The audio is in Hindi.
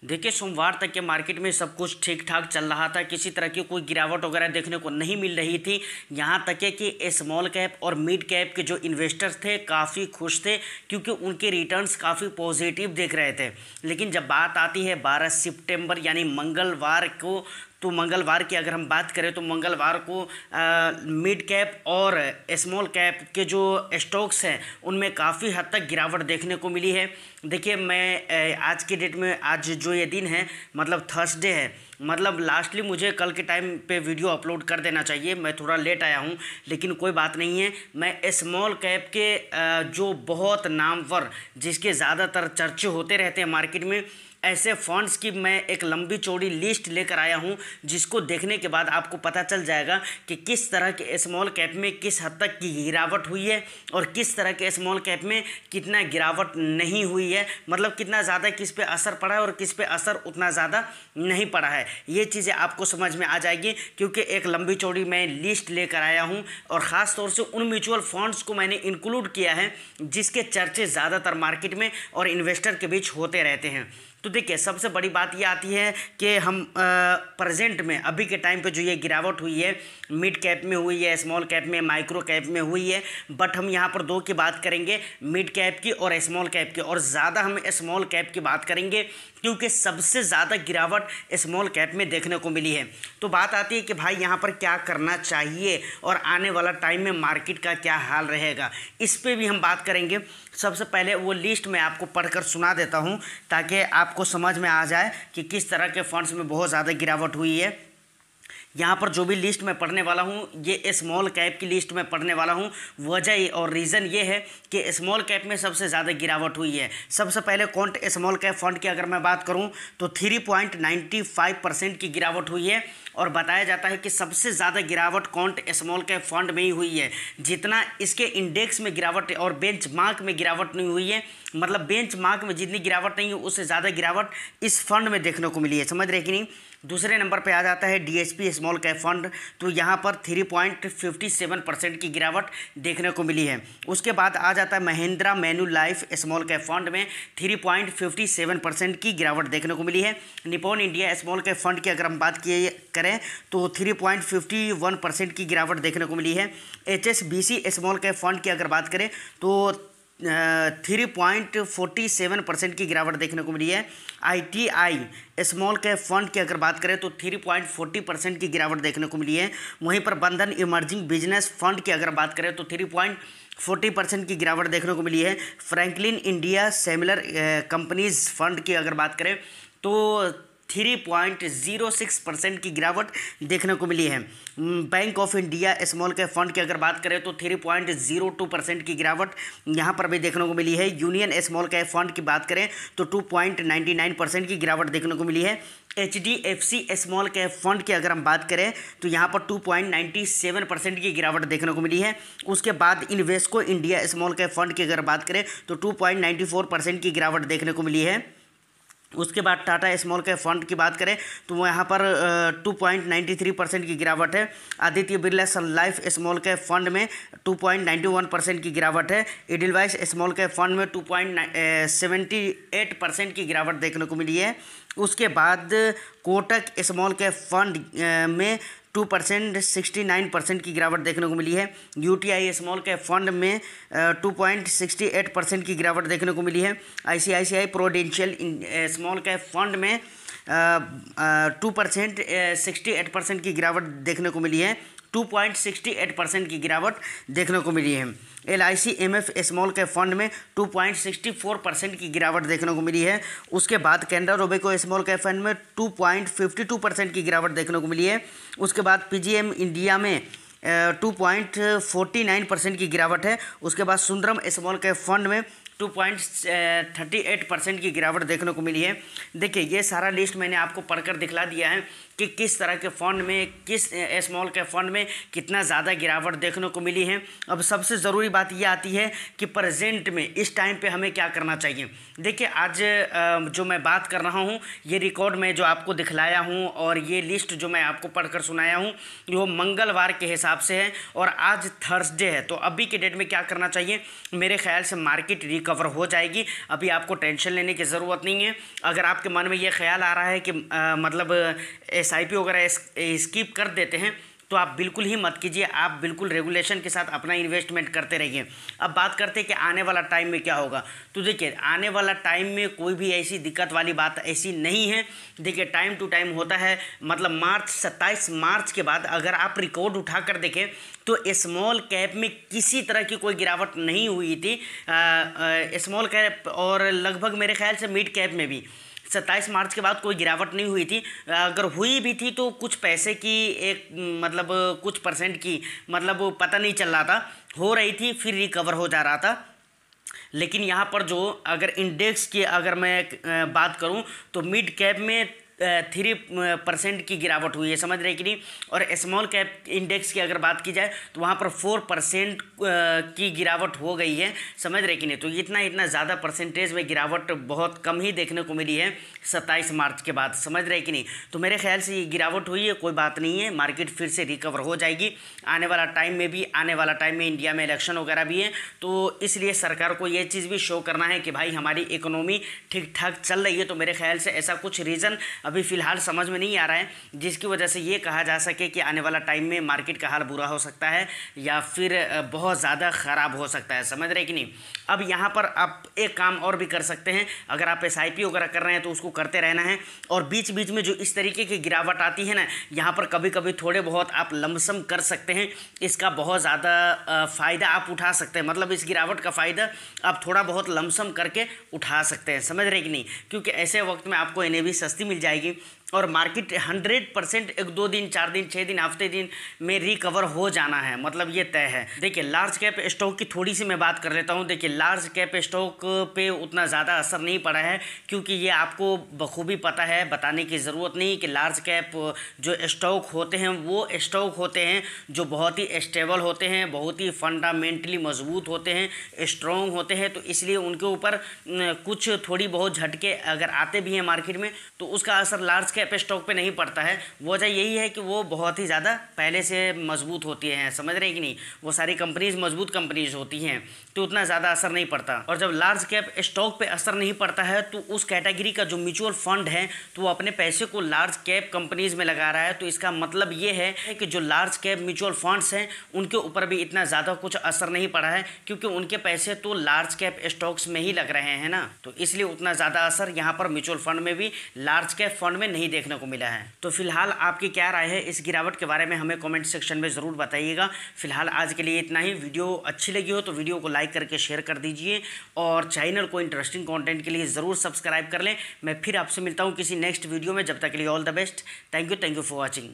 देखिए, सोमवार तक के मार्केट में सब कुछ ठीक ठाक चल रहा था। किसी तरह की कोई गिरावट वगैरह देखने को नहीं मिल रही थी। यहाँ तक है कि स्मॉल कैप और मिड कैप के जो इन्वेस्टर्स थे काफ़ी खुश थे, क्योंकि उनके रिटर्न्स काफ़ी पॉजिटिव देख रहे थे। लेकिन जब बात आती है 12 सितंबर यानी मंगलवार को, तो मंगलवार की अगर हम बात करें तो मंगलवार को मिड कैप और स्मॉल कैप के जो स्टॉक्स हैं उनमें काफ़ी हद तक गिरावट देखने को मिली है। देखिए, मैं आज के डेट में, आज जो ये दिन है मतलब थर्सडे है, मतलब लास्टली मुझे कल के टाइम पे वीडियो अपलोड कर देना चाहिए। मैं थोड़ा लेट आया हूँ, लेकिन कोई बात नहीं है। मैं स्मॉल कैप के जो बहुत नामवर, जिसके ज़्यादातर चर्चे होते रहते हैं मार्केट में, ऐसे फंड्स की मैं एक लंबी चौड़ी लिस्ट लेकर आया हूं, जिसको देखने के बाद आपको पता चल जाएगा कि किस तरह के स्मॉल कैप में किस हद तक की गिरावट हुई है और किस तरह के स्मॉल कैप में कितना गिरावट नहीं हुई है, मतलब कितना ज़्यादा किस पे असर पड़ा है और किस पे असर उतना ज़्यादा नहीं पड़ा है। ये चीज़ें आपको समझ में आ जाएगी, क्योंकि एक लंबी चौड़ी मैं लिस्ट लेकर आया हूँ और ख़ास तौर से उन म्यूचुअल फंड्स को मैंने इंक्लूड किया है जिसके चर्चे ज़्यादातर मार्केट में और इन्वेस्टर के बीच होते रहते हैं। तो देखिए, सबसे बड़ी बात ये आती है कि हम प्रेजेंट में अभी के टाइम पे जो ये गिरावट हुई है, मिड कैप में हुई है, स्मॉल कैप में, माइक्रो कैप में हुई है, बट हम यहाँ पर दो की बात करेंगे, मिड कैप की और स्मॉल कैप की, और ज़्यादा हम स्मॉल कैप की बात करेंगे क्योंकि सबसे ज़्यादा गिरावट स्मॉल कैप में देखने को मिली है। तो बात आती है कि भाई यहाँ पर क्या करना चाहिए और आने वाला टाइम में मार्केट का क्या हाल रहेगा, इस पर भी हम बात करेंगे। सबसे पहले वो लिस्ट मैं आपको पढ़कर सुना देता हूँ ताकि आपको समझ में आ जाए कि किस तरह के फंड्स में बहुत ज़्यादा गिरावट हुई है। यहाँ पर जो भी लिस्ट मैं पढ़ने वाला हूँ, ये स्मॉल कैप की लिस्ट मैं पढ़ने वाला हूँ। वजह और रीज़न ये है कि स्मॉल कैप में सबसे ज़्यादा गिरावट हुई है। सबसे पहले क्वांट स्मॉल कैप फंड की अगर मैं बात करूँ तो 3.95% की गिरावट हुई है, और बताया जाता है कि सबसे ज़्यादा गिरावट क्वांट स्मॉल कैप फंड में ही हुई है। जितना इसके इंडेक्स में गिरावट और बेंचमार्क में गिरावट नहीं हुई है, मतलब बेंचमार्क में जितनी गिरावट नहीं है उससे ज़्यादा गिरावट इस फंड में देखने को मिली है। समझ रहे कि नहीं। दूसरे नंबर पे आ जाता है डीएसपी स्मॉल कैप फंड, तो यहाँ पर 3.57% की गिरावट देखने को मिली है। उसके बाद आ जाता है महिंद्रा मैन्युलाइफ स्मॉल कैप फंड में 3.57% की गिरावट देखने को मिली है। Nippon India small cap fund की अगर हम बात करें तो 3.51% की गिरावट देखने को मिली है। एचएसबीसी स्मॉल कैप फंड की अगर बात करें तो 3.47% की गिरावट देखने को मिली है। आईटीआई स्मॉल कैप फंड की अगर बात करें तो 3.40% की गिरावट देखने को मिली है। वहीं पर बंधन इमर्जिंग बिजनेस फंड की अगर बात करें तो 3.40% की गिरावट देखने को मिली है। Franklin India similar companies fund की अगर बात करें तो 3.06% की गिरावट देखने को मिली है। Bank of India small cap fund की अगर बात करें तो 3.02% की गिरावट यहाँ पर भी देखने को मिली है। यूनियन स्मॉल कैप फंड की बात करें तो 2.99% की गिरावट देखने को मिली है। HDFC स्मॉल कैप फंड की अगर हम बात करें तो यहाँ पर 2.97% की गिरावट देखने को मिली है। उसके बाद Invesco India small cap fund की अगर बात करें तो 2.94% की गिरावट देखने को मिली है। उसके बाद टाटा स्मॉल कैप फंड की बात करें तो वो यहाँ पर 2.93% की गिरावट है। आदित्य बिरला सन लाइफ स्मॉल कैप फंड में 2.91% की गिरावट है। एडिलवाइस स्मॉल कैप फंड में 2.78% की गिरावट देखने को मिली है। उसके बाद कोटक स्मॉल कैप फंड में 2% 69% की गिरावट देखने को मिली है। यूटीआई स्मॉल कैप फंड में 2.68% की गिरावट देखने को मिली है। ICICI prudential small cap fund में 2% 68% की गिरावट देखने को मिली है। 2.68% की गिरावट देखने को मिली है। LIC-MF स्मॉल कैप फंड में 2.64% की गिरावट देखने को मिली है। उसके बाद Canara Robeco small cap fund में 2.52% की गिरावट देखने को मिली है। उसके बाद PGM इंडिया में 2.49% की गिरावट है। उसके बाद सुंदरम स्मॉल कैप फंड में 2.38% की गिरावट देखने को मिली है। देखिए, ये सारा लिस्ट मैंने आपको पढ़कर दिखला दिया है कि किस तरह के फंड में, किस स्मॉल कैप फंड में कितना ज़्यादा गिरावट देखने को मिली है। अब सबसे ज़रूरी बात ये आती है कि प्रेजेंट में इस टाइम पे हमें क्या करना चाहिए। देखिए, आज जो मैं बात कर रहा हूँ, ये रिकॉर्ड मैं जो आपको दिखलाया हूँ और ये लिस्ट जो मैं आपको पढ़कर सुनाया हूँ, वो मंगलवार के हिसाब से है और आज थर्सडे है। तो अभी के डेट में क्या करना चाहिए, मेरे ख्याल से मार्केट रिकवर हो जाएगी। अभी आपको टेंशन लेने की ज़रूरत नहीं है। अगर आपके मन में ये ख्याल आ रहा है कि मतलब SIP वगैरह स्किप कर देते हैं तो आप बिल्कुल ही मत कीजिए। आप बिल्कुल रेगुलेशन के साथ अपना इन्वेस्टमेंट करते रहिए। अब बात करते हैं कि आने वाला टाइम में क्या होगा। तो देखिए, आने वाला टाइम में कोई भी ऐसी दिक्कत वाली बात ऐसी नहीं है। देखिए, टाइम टू टाइम होता है, मतलब 27 मार्च के बाद अगर आप रिकॉर्ड उठा कर देखें तो स्मॉल कैप में किसी तरह की कोई गिरावट नहीं हुई थी। स्मॉल कैप और लगभग मेरे ख्याल से मिड कैप में भी 27 मार्च के बाद कोई गिरावट नहीं हुई थी। अगर हुई भी थी तो कुछ पैसे की एक मतलब कुछ परसेंट की, मतलब पता नहीं चल रहा था, हो रही थी फिर रिकवर हो जा रहा था। लेकिन यहाँ पर जो अगर इंडेक्स की अगर मैं बात करूँ तो मिड कैप में 3% की गिरावट हुई है, समझ रहे कि नहीं। और स्मॉल कैप इंडेक्स की अगर बात की जाए तो वहाँ पर 4% की गिरावट हो गई है, समझ रहे कि नहीं। तो इतना ज़्यादा परसेंटेज में गिरावट बहुत कम ही देखने को मिली है 27 मार्च के बाद, समझ रहे कि नहीं। तो मेरे ख्याल से ये गिरावट हुई है, कोई बात नहीं है, मार्केट फिर से रिकवर हो जाएगी आने वाला टाइम में भी। आने वाला टाइम में इंडिया में इलेक्शन वगैरह भी है, तो इसलिए सरकार को ये चीज़ भी शो करना है कि भाई हमारी इकोनॉमी ठीक ठाक चल रही है। तो मेरे ख्याल से ऐसा कुछ रीज़न अभी फ़िलहाल समझ में नहीं आ रहा है जिसकी वजह से ये कहा जा सके कि आने वाला टाइम में मार्केट का हाल बुरा हो सकता है या फिर बहुत ज़्यादा ख़राब हो सकता है, समझ रहे कि नहीं। अब यहाँ पर आप एक काम और भी कर सकते हैं। अगर आप SIP वगैरह कर रहे हैं तो उसको करते रहना है, और बीच बीच में जो इस तरीके की गिरावट आती है ना, यहाँ पर कभी कभी थोड़े बहुत आप लमसम कर सकते हैं। इसका बहुत ज़्यादा फ़ायदा आप उठा सकते हैं, मतलब इस गिरावट का फ़ायदा आप थोड़ा बहुत लमसम करके उठा सकते हैं, समझ रहे कि नहीं। क्योंकि ऐसे वक्त में आपको NAV सस्ती मिल जाएगी और मार्केट 100% 1-2 दिन 4 दिन 6 दिन हफ्ते दिन में रिकवर हो जाना है, मतलब ये तय है। देखिए, लार्ज कैप स्टॉक की थोड़ी सी मैं बात कर लेता हूँ। देखिए, लार्ज कैप स्टॉक पे उतना ज़्यादा असर नहीं पड़ा है, क्योंकि ये आपको बखूबी पता है, बताने की ज़रूरत नहीं कि लार्ज कैप जो स्टॉक होते हैं वो स्टॉक होते हैं जो बहुत ही स्टेबल होते हैं, बहुत ही फंडामेंटली मजबूत होते हैं, स्ट्रॉन्ग होते हैं। तो इसलिए उनके ऊपर कुछ थोड़ी बहुत झटके अगर आते भी हैं मार्केट में तो उसका असर लार्ज कैप स्टॉक पे नहीं पड़ता है। वजह यही है कि वो बहुत ही ज़्यादा पहले से मजबूत होती हैं, समझ रहे कि नहीं। वो सारी कंपनीज मजबूत कंपनीज होती हैं, तो उतना ज़्यादा असर नहीं पड़ता। और जब लार्ज कैप स्टॉक पे असर नहीं पड़ता है तो उस कैटेगरी का जो म्यूचुअल फंड है तो वो अपने पैसे को लार्ज कैप कंपनीज में लगा रहा है। तो इसका मतलब ये है कि जो लार्ज कैप म्यूचुअल फंड्स हैं उनके ऊपर भी इतना ज़्यादा कुछ असर नहीं पड़ा है, क्योंकि उनके पैसे तो लार्ज कैप स्टॉक्स में ही लग रहे हैं ना। तो इसलिए उतना ज़्यादा असर यहाँ पर म्यूचुअल फंड में भी लार्ज कैप फंड में नहीं देखने को मिला है। तो फिलहाल आपकी क्या राय है इस गिरावट के बारे में हमें कमेंट सेक्शन में ज़रूर बताइएगा। फिलहाल आज के लिए इतना ही। वीडियो अच्छी लगी हो तो वीडियो को लाइक करके शेयर कर दीजिए, और चैनल को इंटरेस्टिंग कंटेंट के लिए ज़रूर सब्सक्राइब कर लें। मैं फिर आपसे मिलता हूँ किसी नेक्स्ट वीडियो में। जब तक के लिए all the best. Thank you for watching.